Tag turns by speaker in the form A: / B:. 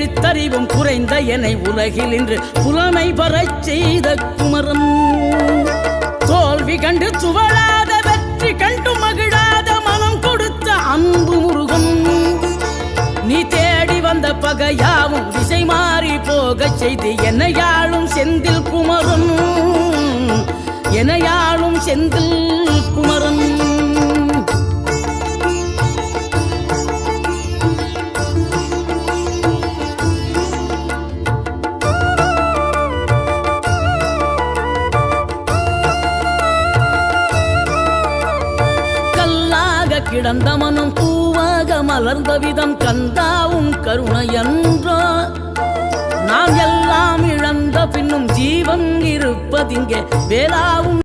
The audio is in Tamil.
A: எழுத்தறிவும் குறைந்த என்னை உலகில் இன்று புலமை பெறச் செய்த குமரன். தோல்வி கண்டு துவளாத வெற்றி கண்டு மகிழாத மனம் கொடுத்த அன்பு முருகன். நீ தேடி வந்த பகையாவும் திசை மாறி போகச் செய்து என்னையாளும் செந்தில் குமரன். என்னையாளும் செந்தில் குமரன். கிடந்த மனம் பூவாக மலர்ந்த விதம் கந்தாவும் கருணை என்றோ. நாம் எல்லாம் இழந்த பின்னும் ஜீவன் இருப்பதிங்கே வேளாவும்